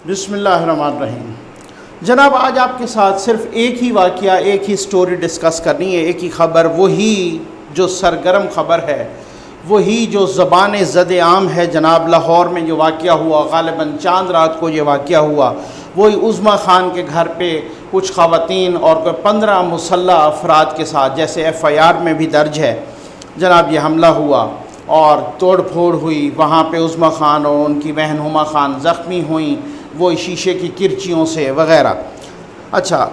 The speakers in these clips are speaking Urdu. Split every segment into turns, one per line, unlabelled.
بسم اللہ الرحمن الرحیم۔ جناب آج آپ کے ساتھ صرف ایک ہی واقعہ، ایک ہی سٹوری ڈسکس کرنی ہے، ایک ہی خبر، وہی جو سرگرم خبر ہے، وہی جو زبان زد عام ہے۔ جناب لاہور میں جو واقعہ ہوا، غالباً چاند رات کو یہ واقعہ ہوا، وہی عظمیٰ خان کے گھر پہ کچھ خواتین اور کوئی 15 مسلح افراد کے ساتھ، جیسے FIR میں بھی درج ہے جناب، یہ حملہ ہوا اور توڑ پھوڑ ہوئی۔ وہاں پہ عظمیٰ خان اور ان کی بہن ہما خان زخمی ہوئیں، وہ شیشے کی کرچیوں سے وغیرہ۔ اچھا،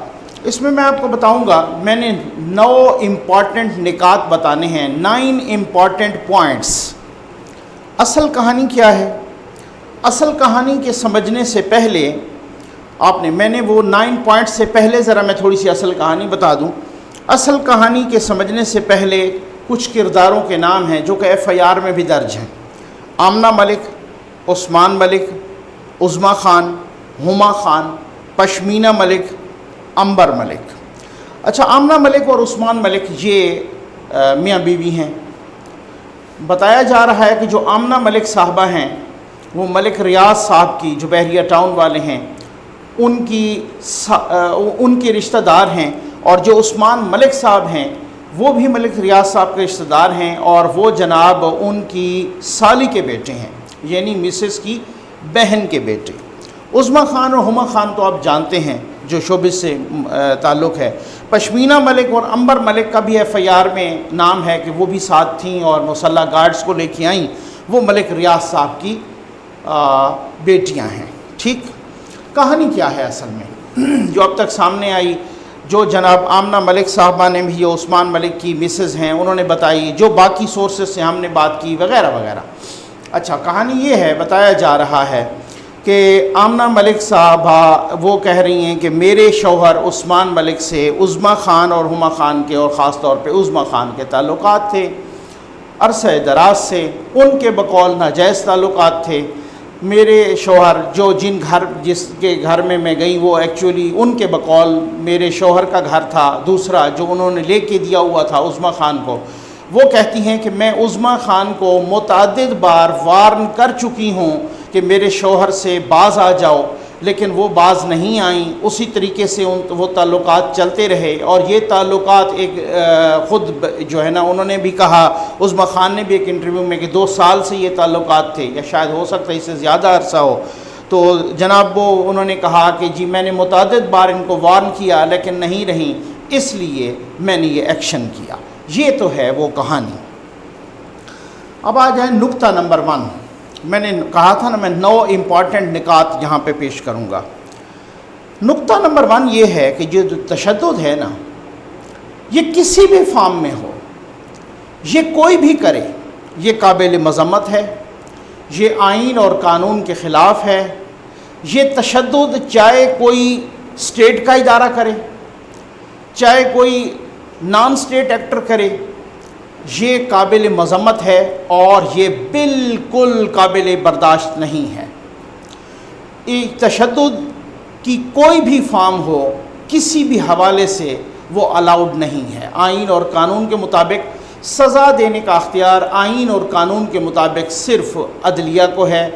اس میں آپ کو بتاؤں گا، میں نے 9 امپورٹنٹ نکات بتانے ہیں، 9 امپورٹنٹ پوائنٹس۔ اصل کہانی کیا ہے؟ اصل کہانی کے سمجھنے سے پہلے میں نے وہ 9 پوائنٹس سے پہلے ذرا میں تھوڑی سی اصل کہانی بتا دوں۔ اصل کہانی کے سمجھنے سے پہلے کچھ کرداروں کے نام ہیں جو کہ FIR میں بھی درج ہیں۔ آمنہ ملک، عثمان ملک، عظمیٰ خان، ہما خان، پشمینہ ملک، عنبر ملک۔ اچھا، آمنہ ملک اور عثمان ملک یہ میاں بیوی ہیں۔ بتایا جا رہا ہے کہ جو آمنہ ملک صاحبہ ہیں وہ ملک ریاض صاحب کی، جو بحریہ ٹاؤن والے ہیں، ان کی رشتہ دار ہیں، اور جو عثمان ملک صاحب ہیں وہ بھی ملک ریاض صاحب کے رشتہ دار ہیں، اور وہ جناب ان کی سالی کے بیٹے ہیں، یعنی مسز کی بہن کے بیٹے۔ عظمیٰ خان اور ہما خان تو آپ جانتے ہیں جو شعبے سے تعلق ہے۔ پشمینہ ملک اور عنبر ملک کا بھی FIR میں نام ہے کہ وہ بھی ساتھ تھیں اور مسلح گارڈز کو لے کے آئیں، وہ ملک ریاض صاحب کی بیٹیاں ہیں۔ ٹھیک، کہانی کیا ہے اصل میں جو اب تک سامنے آئی، جو جناب آمنہ ملک صاحبہ نے بھی، جو عثمان ملک کی مسز ہیں، انہوں نے بتائی، جو باقی سورسز سے ہم نے بات کی وغیرہ وغیرہ۔ اچھا، کہانی یہ ہے، بتایا جا رہا ہے کہ آمنہ ملک صاحبہ وہ کہہ رہی ہیں کہ میرے شوہر عثمان ملک سے عظمیٰ خان اور ہما خان کے، اور خاص طور پہ عظمیٰ خان کے تعلقات تھے عرصہ دراز سے، ان کے بقول ناجائز تعلقات تھے۔ میرے شوہر جس کے گھر میں گئی، وہ ایکچولی ان کے بقول میرے شوہر کا گھر تھا دوسرا، جو انہوں نے لے کے دیا ہوا تھا عظمیٰ خان کو۔ وہ کہتی ہیں کہ میں عظمیٰ خان کو متعدد بار وارن کر چکی ہوں کہ میرے شوہر سے باز آ جاؤ، لیکن وہ باز نہیں آئیں۔ اسی طریقے سے وہ تعلقات چلتے رہے، اور یہ تعلقات خود جو ہے نا، انہوں نے بھی کہا، عظمیٰ خان نے بھی ایک انٹرویو میں، کہ 2 سال سے یہ تعلقات تھے، یا شاید ہو سکتا ہے اس سے زیادہ عرصہ ہو۔ تو جناب انہوں نے کہا کہ جی میں نے متعدد بار ان کو وارن کیا لیکن نہیں رہیں، اس لیے میں نے یہ ایکشن کیا۔ یہ تو ہے وہ کہانی۔ اب آ جائیں نقطہ نمبر 1۔ میں نے کہا تھا نا، میں 9 امپورٹنٹ نکات یہاں پہ پیش کروں گا۔ نقطہ نمبر 1 یہ ہے کہ جو تشدد ہے نا، یہ کسی بھی فارم میں ہو، یہ کوئی بھی کرے، یہ قابل مذمت ہے، یہ آئین اور قانون کے خلاف ہے۔ یہ تشدد چاہے کوئی اسٹیٹ کا ادارہ کرے، چاہے کوئی نان اسٹیٹ ایکٹر کرے، یہ قابل مذمت ہے، اور یہ بالکل قابل برداشت نہیں ہے۔ تشدد کی کوئی بھی فارم ہو، کسی بھی حوالے سے وہ الاؤڈ نہیں ہے۔ آئین اور قانون کے مطابق سزا دینے کا اختیار آئین اور قانون کے مطابق صرف عدلیہ کو ہے،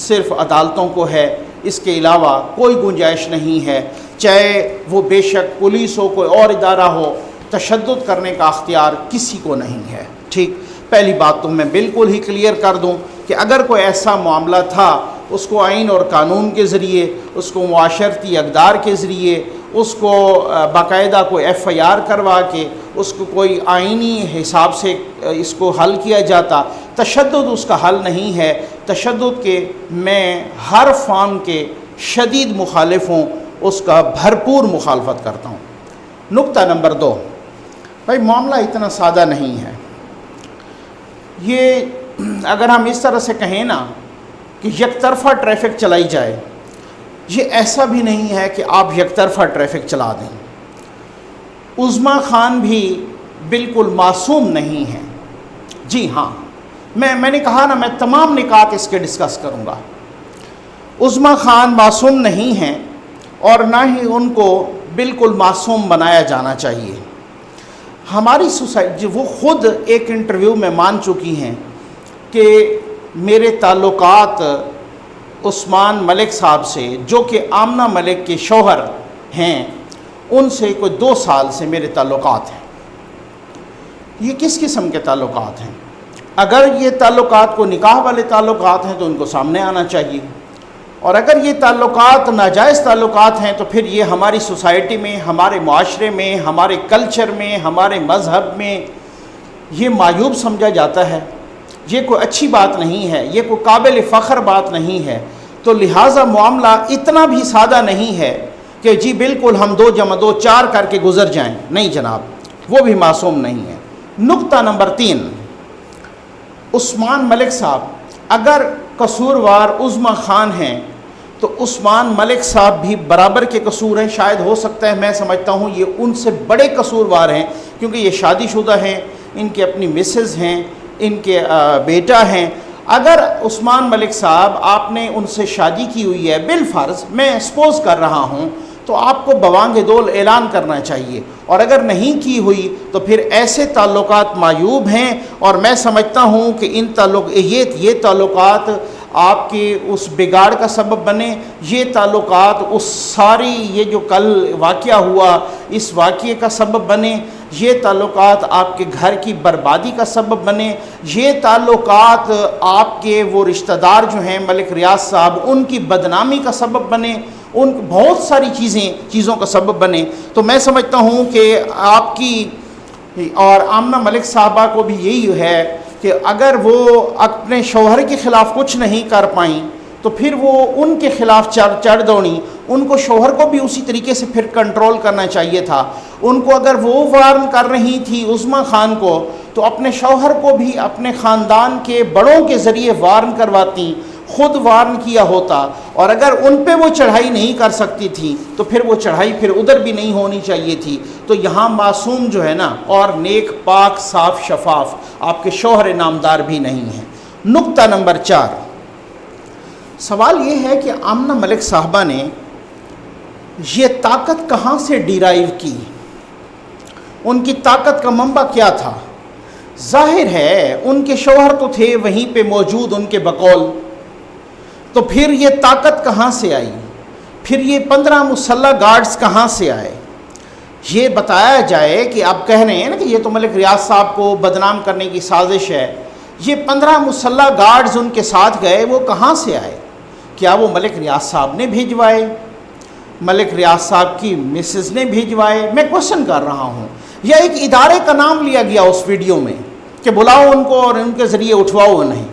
صرف عدالتوں کو ہے، اس کے علاوہ کوئی گنجائش نہیں ہے۔ چاہے وہ بے شک پولیس ہو، کوئی اور ادارہ ہو، تشدد کرنے کا اختیار کسی کو نہیں ہے۔ ٹھیک، پہلی بات تو میں بالکل ہی کلیئر کر دوں کہ اگر کوئی ایسا معاملہ تھا، اس کو آئین اور قانون کے ذریعے، اس کو معاشرتی اقدار کے ذریعے، اس کو باقاعدہ کوئی FIR کروا کے، اس کو کوئی آئینی حساب سے اس کو حل کیا جاتا۔ تشدد اس کا حل نہیں ہے۔ تشدد کے میں ہر فارم کے شدید مخالف ہوں، اس کا بھرپور مخالفت کرتا ہوں۔ نقطہ نمبر 2، بھائی معاملہ اتنا سادہ نہیں ہے۔ یہ اگر ہم اس طرح سے کہیں نا کہ یک طرفہ ٹریفک چلائی جائے، یہ ایسا بھی نہیں ہے کہ آپ یک طرفہ ٹریفک چلا دیں۔ عظمیٰ خان بھی بالکل معصوم نہیں ہیں۔ جی ہاں، میں نے کہا نا، میں تمام نکات اس کے ڈسکس کروں گا۔ عظمیٰ خان معصوم نہیں ہیں، اور نہ ہی ان کو بالکل معصوم بنایا جانا چاہیے۔ ہماری سوسائٹی، وہ خود ایک انٹرویو میں مان چکی ہیں کہ میرے تعلقات عثمان ملک صاحب سے جو کہ آمنہ ملک کے شوہر ہیں، ان سے کوئی 2 سال سے میرے تعلقات ہیں۔ یہ کس قسم کے تعلقات ہیں؟ اگر یہ تعلقات کو نکاح والے تعلقات ہیں تو ان کو سامنے آنا چاہیے، اور اگر یہ تعلقات ناجائز تعلقات ہیں تو پھر یہ ہماری سوسائٹی میں، ہمارے معاشرے میں، ہمارے کلچر میں، ہمارے مذہب میں یہ معیوب سمجھا جاتا ہے، یہ کوئی اچھی بات نہیں ہے، یہ کوئی قابل فخر بات نہیں ہے۔ تو لہٰذا معاملہ اتنا بھی سادہ نہیں ہے کہ جی بالکل ہم 2 + 2 4 کر کے گزر جائیں، نہیں جناب، وہ بھی معصوم نہیں ہے۔ نقطہ نمبر 3، عثمان ملک صاحب اگر قصوروار عظمیٰ خان ہیں تو عثمان ملک صاحب بھی برابر کے قصور ہیں۔ شاید ہو سکتا ہے، میں سمجھتا ہوں یہ ان سے بڑے قصوروار ہیں، کیونکہ یہ شادی شدہ ہیں، ان کے اپنی مسز ہیں، ان کے بیٹا ہیں۔ اگر عثمان ملک صاحب آپ نے ان سے شادی کی ہوئی ہے، بالفرض میں سپوز کر رہا ہوں، تو آپ کو بوانگ دول اعلان کرنا چاہیے، اور اگر نہیں کی ہوئی تو پھر ایسے تعلقات معیوب ہیں، اور میں سمجھتا ہوں کہ یہ تعلقات آپ کے اس بگاڑ کا سبب بنے، یہ تعلقات اس ساری یہ جو کل واقعہ ہوا اس واقعے کا سبب بنے، یہ تعلقات آپ کے گھر کی بربادی کا سبب بنے، یہ تعلقات آپ کے وہ رشتہ دار جو ہیں ملک ریاض صاحب ان کی بدنامی کا سبب بنے، ان بہت ساری چیزوں کا سبب بنے۔ تو میں سمجھتا ہوں کہ آپ کی اور آمنہ ملک صاحبہ کو بھی یہی ہے کہ اگر وہ اپنے شوہر کے خلاف کچھ نہیں کر پائیں تو پھر وہ ان کے خلاف چڑھ دوڑیں، ان کو شوہر کو بھی اسی طریقے سے پھر کنٹرول کرنا چاہیے تھا۔ ان کو اگر وہ وارن کر رہی تھی عظمیٰ خان کو، تو اپنے شوہر کو بھی اپنے خاندان کے بڑوں کے ذریعے وارن کرواتی، خود وارن کیا ہوتا، اور اگر ان پہ وہ چڑھائی نہیں کر سکتی تھی تو پھر وہ چڑھائی پھر ادھر بھی نہیں ہونی چاہیے تھی۔ تو یہاں معصوم جو ہے نا، اور نیک پاک صاف شفاف آپ کے شوہر نامدار بھی نہیں ہیں۔ نقطہ نمبر 4، سوال یہ ہے کہ آمنہ ملک صاحبہ نے یہ طاقت کہاں سے ڈیرائیو کی؟ ان کی طاقت کا منبع کیا تھا؟ ظاہر ہے ان کے شوہر تو تھے وہیں پہ موجود ان کے بقول، تو پھر یہ طاقت کہاں سے آئی؟ پھر یہ 15 مسلح گارڈز کہاں سے آئے؟ یہ بتایا جائے کہ آپ کہہ رہے ہیں نا کہ یہ تو ملک ریاض صاحب کو بدنام کرنے کی سازش ہے، یہ 15 مسلح گارڈز ان کے ساتھ گئے، وہ کہاں سے آئے؟ کیا وہ ملک ریاض صاحب نے بھیجوائے؟ ملک ریاض صاحب کی مسز نے بھیجوائے؟ میں کوشچن کر رہا ہوں، یا ایک ادارے کا نام لیا گیا اس ویڈیو میں کہ بلاؤ ان کو اور ان کے ذریعے اٹھواؤ انہیں؟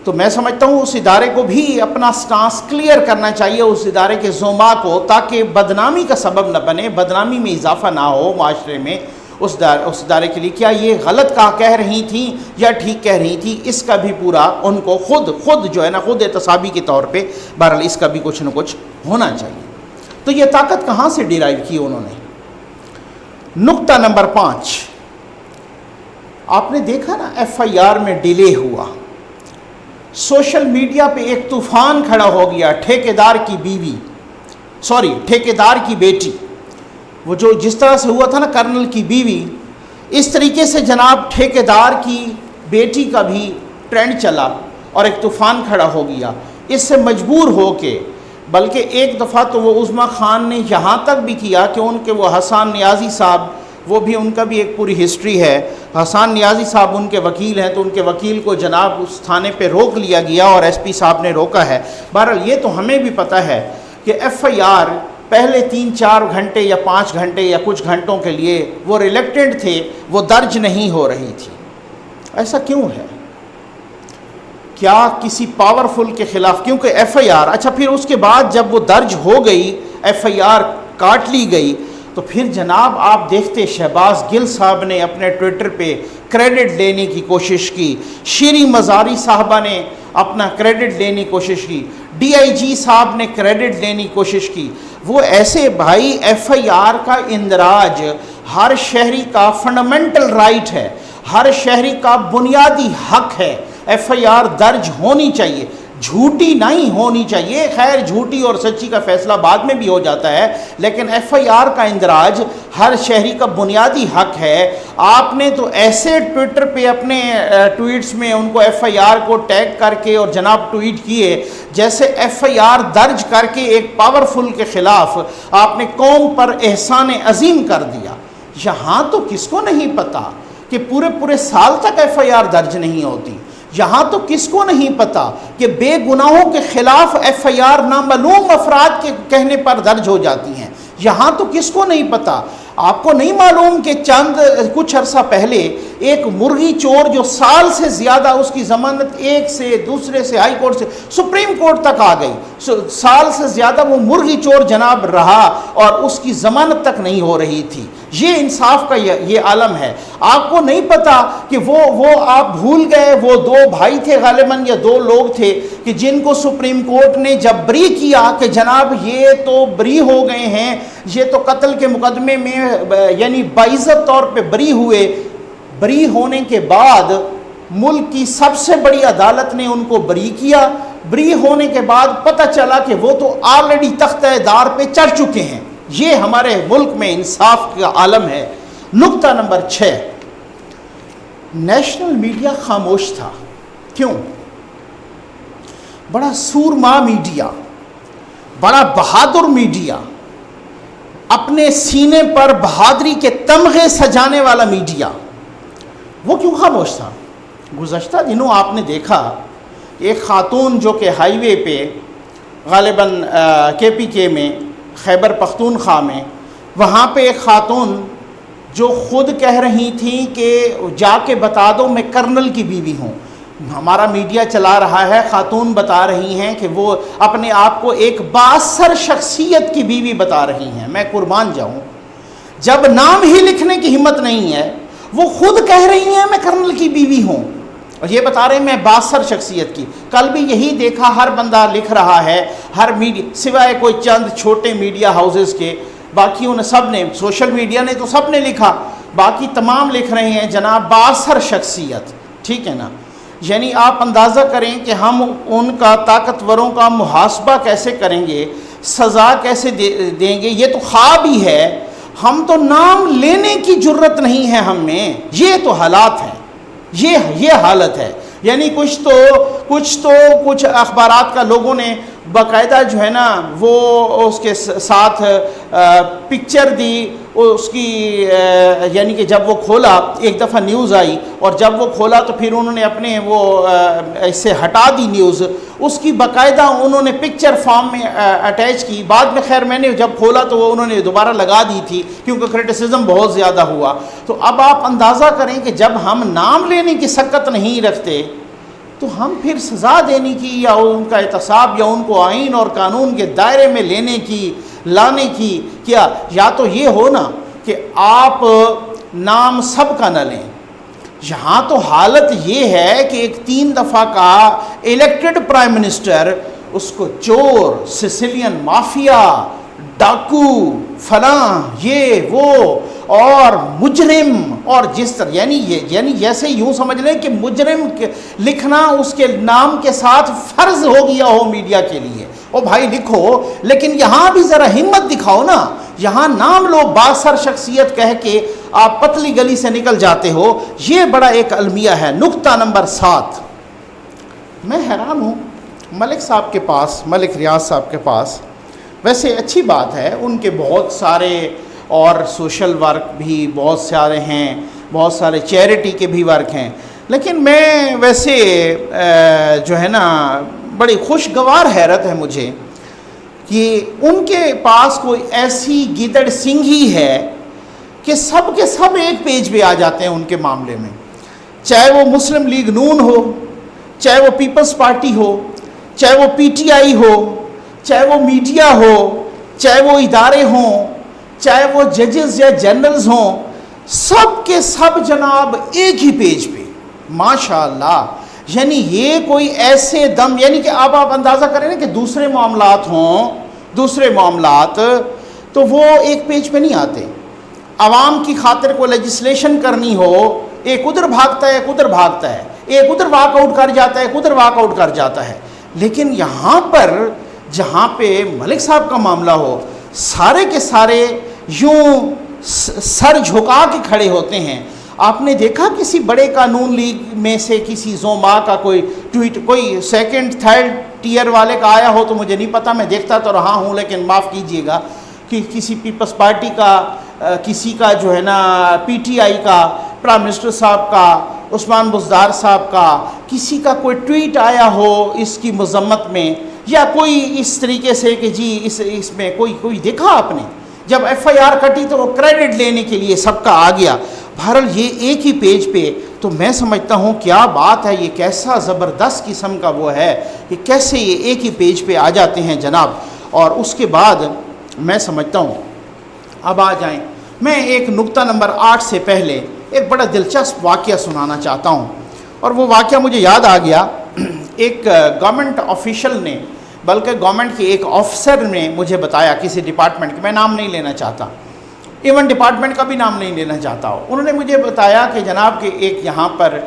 تو میں سمجھتا ہوں اس ادارے کو بھی اپنا سٹانس کلیئر کرنا چاہیے، اس ادارے کے زعما کو، تاکہ بدنامی کا سبب نہ بنے، بدنامی میں اضافہ نہ ہو معاشرے میں اس ادارے کے لیے۔ کیا یہ غلط کہہ رہی تھیں یا ٹھیک کہہ رہی تھیں؟ اس کا بھی پورا ان کو خود جو ہے نا، خود احتسابی کے طور پہ بہرحال اس کا بھی کچھ نہ کچھ ہونا چاہیے۔ تو یہ طاقت کہاں سے ڈیرائیو کی انہوں نے؟ نقطہ نمبر 5، آپ نے دیکھا نا FIR میں ڈیلے ہوا، سوشل میڈیا پہ ایک طوفان کھڑا ہو گیا، ٹھیکیدار کی بیٹی، وہ جو جس طرح سے ہوا تھا نا کرنل کی بیوی، اس طریقے سے جناب ٹھیکیدار کی بیٹی کا بھی ٹرینڈ چلا اور ایک طوفان کھڑا ہو گیا۔ اس سے مجبور ہو کے، بلکہ ایک دفعہ تو وہ عظمیٰ خان نے یہاں تک بھی کیا کہ ان کے وہ حسان نیازی صاحب، وہ بھی ان کا بھی ایک پوری ہسٹری ہے، حسان نیازی صاحب ان کے وکیل ہیں، تو ان کے وکیل کو جناب اس تھانے پہ روک لیا گیا اور SP صاحب نے روکا ہے۔ بہرحال یہ تو ہمیں بھی پتہ ہے کہ FIR پہلے 3-4 گھنٹے یا 5 گھنٹے یا کچھ گھنٹوں کے لیے وہ ریلیکٹنٹ تھے، وہ درج نہیں ہو رہی تھی۔ ایسا کیوں ہے؟ کیا کسی پاورفل کے خلاف؟ کیونکہ FIR، اچھا پھر اس کے بعد جب وہ درج ہو گئی، FIR کاٹ لی گئی، تو پھر جناب آپ دیکھتے شہباز گل صاحب نے اپنے ٹویٹر پہ کریڈٹ لینے کی کوشش کی، شیریں مزاری صاحبہ نے اپنا کریڈٹ لینے کی کوشش کی، DIG صاحب نے کریڈٹ لینے کی کوشش کی۔ وہ ایسے بھائی FIR کا اندراج ہر شہری کا فنڈامنٹل رائٹ ہے، ہر شہری کا بنیادی حق ہے۔ FIR درج ہونی چاہیے، جھوٹی نہیں ہونی چاہیے۔ خیر جھوٹی اور سچی کا فیصلہ بعد میں بھی ہو جاتا ہے، لیکن FIR کا اندراج ہر شہری کا بنیادی حق ہے. آپ نے تو ایسے ٹویٹر پہ اپنے ٹویٹس میں ان کو ایف آئی آر کو ٹیگ کر کے اور جناب ٹویٹ کیے جیسے ایف آئی آر درج کر کے ایک پاورفل کے خلاف آپ نے قوم پر احسان عظیم کر دیا. یہاں تو کس کو نہیں پتا کہ پورے سال تک ایف آئی آر درج نہیں ہوتی. یہاں تو کس کو نہیں پتا کہ بے گناہوں کے خلاف ایف آئی آر نامعلوم افراد کے کہنے پر درج ہو جاتی ہیں. یہاں تو کس کو نہیں پتا. آپ کو نہیں معلوم کہ کچھ عرصہ پہلے ایک مرغی چور جو سال سے زیادہ اس کی ضمانت ایک سے دوسرے سے ہائی کورٹ سے سپریم کورٹ تک آ گئی, سال سے زیادہ وہ مرغی چور جناب رہا اور اس کی ضمانت تک نہیں ہو رہی تھی. یہ انصاف کا یہ عالم ہے. آپ کو نہیں پتا کہ وہ آپ بھول گئے وہ 2 بھائی تھے غالباً یا 2 لوگ تھے کہ جن کو سپریم کورٹ نے جب بری کیا کہ جناب یہ تو بری ہو گئے ہیں, یہ تو قتل کے مقدمے میں یعنی باعزت طور پہ بری ہوئے. بری ہونے کے بعد ملک کی سب سے بڑی عدالت نے ان کو بری کیا. بری ہونے کے بعد پتہ چلا کہ وہ تو آلریڈی تختہ دار پہ چڑھ چکے ہیں. یہ ہمارے ملک میں انصاف کا عالم ہے. نقطہ نمبر 6, نیشنل میڈیا خاموش تھا. کیوں؟ بڑا سورما میڈیا, بڑا بہادر میڈیا, اپنے سینے پر بہادری کے تمغے سجانے والا میڈیا, وہ کیوں خاموش تھا؟ گزشتہ دنوں آپ نے دیکھا ایک خاتون جو کہ ہائی وے پہ غالباً کے پی کے میں خیبر پختونخوا میں, وہاں پہ ایک خاتون جو خود کہہ رہی تھیں کہ جا کے بتا دو میں کرنل کی بیوی ہوں. ہمارا میڈیا چلا رہا ہے, خاتون بتا رہی ہیں کہ وہ اپنے آپ کو ایک بااثر شخصیت کی بیوی بتا رہی ہیں. میں قربان جاؤں, جب نام ہی لکھنے کی ہمت نہیں ہے وہ خود کہہ رہی ہیں میں کرنل کی بیوی ہوں اور یہ بتا رہے ہیں میں بااثر شخصیت کی. کل بھی یہی دیکھا ہر بندہ لکھ رہا ہے, ہر میڈیا سوائے کوئی چند چھوٹے میڈیا ہاؤسز کے, باقی انہیں سب نے, سوشل میڈیا نے تو سب نے لکھا, باقی تمام لکھ رہے ہیں جناب بااثر شخصیت. ٹھیک ہے نا؟ یعنی آپ اندازہ کریں کہ ہم ان کا طاقتوروں کا محاسبہ کیسے کریں گے, سزا کیسے دیں گے. یہ تو خواب ہی ہے, ہم تو نام لینے کی جرت نہیں ہے ہم میں. یہ تو حالات ہیں, یہ حالت ہے. یعنی کچھ اخبارات کا لوگوں نے باقاعدہ جو ہے نا وہ اس کے ساتھ پکچر دی اس کی, یعنی کہ جب وہ کھولا ایک دفعہ نیوز آئی اور جب وہ کھولا تو پھر انہوں نے اپنے وہ اس سے ہٹا دی نیوز, اس کی باقاعدہ انہوں نے پکچر فارم میں اٹیچ کی. بعد میں خیر میں نے جب کھولا تو وہ انہوں نے دوبارہ لگا دی تھی کیونکہ کرٹیسزم بہت زیادہ ہوا. تو اب آپ اندازہ کریں کہ جب ہم نام لینے کی سکت نہیں رکھتے تو ہم پھر سزا دینے کی یا ان کا احتساب یا ان کو آئین اور قانون کے دائرے میں لانے کی کیا, یا تو یہ ہو نا کہ آپ نام سب کا نہ لیں. یہاں تو حالت یہ ہے کہ ایک 3 دفعہ کا الیکٹڈ پرائم منسٹر, اس کو چور, سسیلین مافیا, ڈاکو, فلاں, یہ وہ اور مجرم, اور جس طرح یعنی جیسے یوں سمجھ لیں کہ مجرم لکھنا اس کے نام کے ساتھ فرض ہو گیا ہو میڈیا کے لیے. او بھائی لکھو, لیکن یہاں بھی ذرا ہمت دکھاؤ نا. یہاں نام لو, بااثر شخصیت کہہ کے آپ پتلی گلی سے نکل جاتے ہو. یہ بڑا ایک المیہ ہے. نقطہ نمبر 7, میں حیران ہوں ملک صاحب کے پاس, ملک ریاض صاحب کے پاس, ویسے اچھی بات ہے ان کے بہت سارے اور سوشل ورک بھی بہت سارے ہیں, بہت سارے چیریٹی کے بھی ورک ہیں, لیکن میں ویسے جو ہے نا بڑی خوشگوار حیرت ہے مجھے کہ ان کے پاس کوئی ایسی گیدڑ سنگھی ہے کہ سب کے سب ایک پیج پہ آ جاتے ہیں ان کے معاملے میں, چاہے وہ مسلم لیگ نون ہو, چاہے وہ پیپلز پارٹی ہو, چاہے وہ پی ٹی آئی ہو, چاہے وہ میڈیا ہو, چاہے وہ ادارے ہوں, چاہے وہ ججز یا جنرلز ہوں, سب کے سب جناب ایک ہی پیج پہ. ماشاءاللہ, یعنی یہ کوئی ایسے دم, یعنی کہ اب آپ اندازہ کریں نا کہ دوسرے معاملات ہوں, دوسرے معاملات تو وہ ایک پیج پہ نہیں آتے. عوام کی خاطر کو لیجسلیشن کرنی ہو, ایک ادھر بھاگتا ہے, ایک ادھر بھاگتا ہے, ایک ادھر واک آؤٹ کر جاتا ہے, ایک ادھر واک آؤٹ کر جاتا ہے. لیکن یہاں پر جہاں پہ ملک صاحب کا معاملہ ہو, سارے کے سارے یوں سر جھکا کے کھڑے ہوتے ہیں. آپ نے دیکھا کسی بڑے قانون لیگ میں سے کسی زوما کا کوئی ٹویٹ، کوئی سیکنڈ تھرڈ ٹیئر والے کا آیا ہو تو مجھے نہیں پتہ، میں دیکھتا تو رہا ہوں لیکن معاف کیجئے گا، کہ کسی پیپلز پارٹی کا، کسی کا جو ہے نا پی ٹی آئی کا، پرائم منسٹر صاحب کا، عثمان بزدار صاحب کا، کسی کا کوئی ٹویٹ آیا ہو اس کی مذمت میں، یا کوئی اس طریقے سے کہ جی اس میں کوئی دیکھا آپ نے؟ جب ایف آئی آر کٹی تو وہ کریڈٹ لینے کے لیے سب کا آ گیا. بہرحال یہ ایک ہی پیج پہ، تو میں سمجھتا ہوں کیا بات ہے، یہ کیسا زبردست قسم کا وہ ہے کہ کیسے یہ ایک ہی پیج پہ آ جاتے ہیں جناب. اور اس کے بعد میں سمجھتا ہوں اب آ جائیں، میں ایک نقطہ نمبر 8 سے پہلے ایک بڑا دلچسپ واقعہ سنانا چاہتا ہوں. اور وہ واقعہ مجھے یاد آ گیا، ایک گورنمنٹ آفیشل نے، بلکہ گورنمنٹ کے ایک آفیسر نے مجھے بتایا، کسی ڈپارٹمنٹ کے، میں نام نہیں لینا چاہتا، ایون ڈپارٹمنٹ کا بھی نام نہیں لینا چاہتا ہوں، انہوں نے مجھے بتایا کہ جناب کہ ایک یہاں پر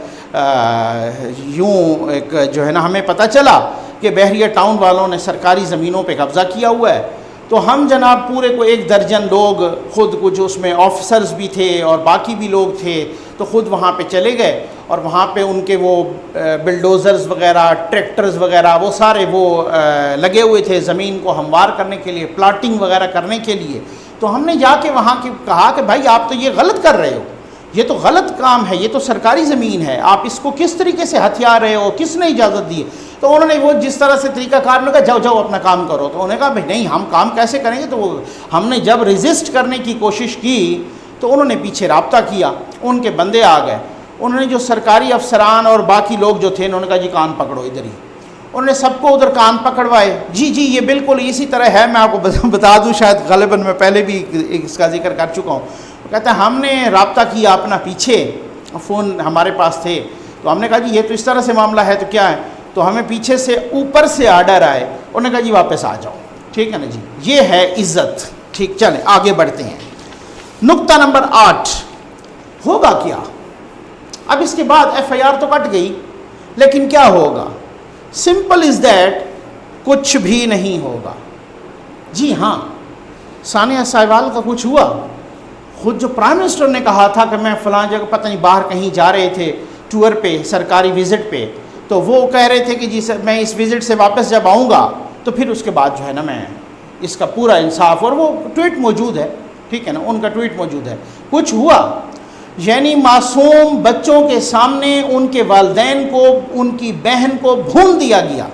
یوں ایک جو ہے نا ہمیں پتہ چلا کہ بحریہ ٹاؤن والوں نے سرکاری زمینوں پہ قبضہ کیا ہوا ہے. تو ہم جناب پورے کو 1 درجن لوگ، خود کچھ اس میں آفیسرز بھی تھے اور باقی بھی لوگ تھے، تو خود وہاں پہ چلے گئے اور وہاں پہ ان کے وہ بلڈوزرز وغیرہ، ٹریکٹرز وغیرہ، وہ سارے وہ لگے ہوئے تھے زمین کو ہموار کرنے کے لیے، پلاٹنگ وغیرہ کرنے کے لیے. تو ہم نے جا کے وہاں کی کہا کہ بھائی آپ تو یہ غلط کر رہے ہو، یہ تو غلط کام ہے، یہ تو سرکاری زمین ہے، آپ اس کو کس طریقے سے ہتھیار رہے ہو، کس نے اجازت دی ہے؟ تو انہوں نے وہ جس طرح سے طریقہ کار نے کہا جاؤ اپنا کام کرو. تو انہوں نے کہا بھائی نہیں، ہم کام کیسے کریں گے؟ تو وہ ہم نے جب ریزسٹ کرنے کی کوشش کی تو انہوں نے پیچھے رابطہ کیا، ان کے بندے آ گئے، انہوں نے جو سرکاری افسران اور باقی لوگ جو تھے، انہوں نے کہا جی کان پکڑو ادھر ہی. انہوں نے سب کو ادھر کان پکڑوائے، جی یہ بالکل اسی طرح ہے. میں آپ کو بتا دوں، شاید غالباً میں پہلے بھی اس کا ذکر کر چکا ہوں. وہ کہتا ہے ہم نے رابطہ کیا اپنا، پیچھے فون ہمارے پاس تھے، تو ہم نے کہا جی یہ تو اس طرح سے معاملہ ہے تو کیا ہے؟ تو ہمیں پیچھے سے اوپر سے آرڈر آئے، انہوں نے کہا جی واپس آ جاؤ. ٹھیک ہے نا جی، یہ ہے عزت. ٹھیک، چلیں آگے بڑھتے ہیں. نقطہ نمبر 8، ہوگا کیا؟ اب اس کے بعد ایف آئی آر تو کٹ گئی، لیکن کیا ہوگا؟ سمپل از دیٹ، کچھ بھی نہیں ہوگا. جی ہاں، ثانیہ سہوال کا کچھ ہوا. خود جو پرائم منسٹر نے کہا تھا کہ میں فلاں جگہ، پتہ نہیں باہر کہیں جا رہے تھے ٹور پہ، سرکاری وزٹ پہ، تو وہ کہہ رہے تھے کہ جی سر میں اس وزٹ سے واپس جب آؤں گا تو پھر اس کے بعد جو ہے نا میں اس کا پورا انصاف، اور وہ ٹویٹ موجود ہے، ٹھیک ہے نا، ان کا ٹویٹ موجود ہے. کچھ ہوا؟ یعنی معصوم بچوں کے سامنے ان کے والدین کو، ان کی بہن کو بھون دیا گیا.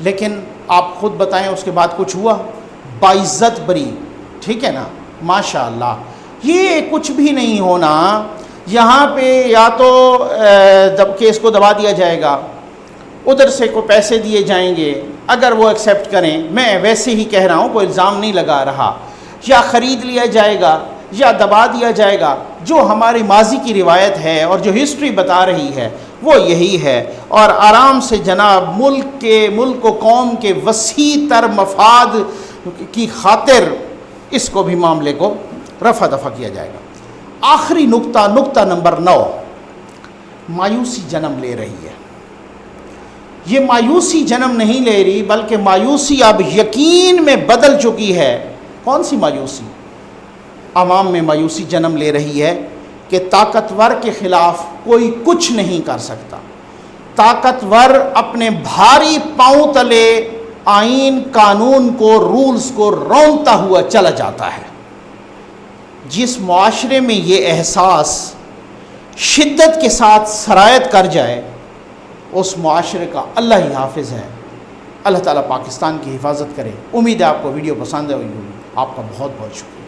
لیکن آپ خود بتائیں اس کے بعد کچھ ہوا؟ باعزت بری. ٹھیک ہے نا، ماشاء اللہ. یہ کچھ بھی نہیں ہونا. یہاں پہ یا تو کیس کو دبا دیا جائے گا، ادھر سے کوئی پیسے دیے جائیں گے اگر وہ ایکسیپٹ کریں، میں ویسے ہی کہہ رہا ہوں، کوئی الزام نہیں لگا رہا، یا خرید لیا جائے گا یا دبا دیا جائے گا. جو ہماری ماضی کی روایت ہے اور جو ہسٹری بتا رہی ہے وہ یہی ہے. اور آرام سے جناب ملک و قوم کے وسیع تر مفاد کی خاطر اس کو بھی معاملے کو رفع دفع کیا جائے گا. آخری نقطہ نمبر 9، مایوسی جنم لے رہی ہے. یہ مایوسی جنم نہیں لے رہی، بلکہ مایوسی اب یقین میں بدل چکی ہے. کون سی مایوسی؟ عوام میں مایوسی جنم لے رہی ہے کہ طاقتور کے خلاف کوئی کچھ نہیں کر سکتا. طاقتور اپنے بھاری پاؤں تلے آئین، قانون کو، رولز کو رونتا ہوا چلا جاتا ہے. جس معاشرے میں یہ احساس شدت کے ساتھ سرایت کر جائے، اس معاشرے کا اللہ ہی حافظ ہے. اللہ تعالیٰ پاکستان کی حفاظت کرے. امید ہے آپ کو ویڈیو پسند آئی ہوگی. آپ کا بہت بہت شکریہ.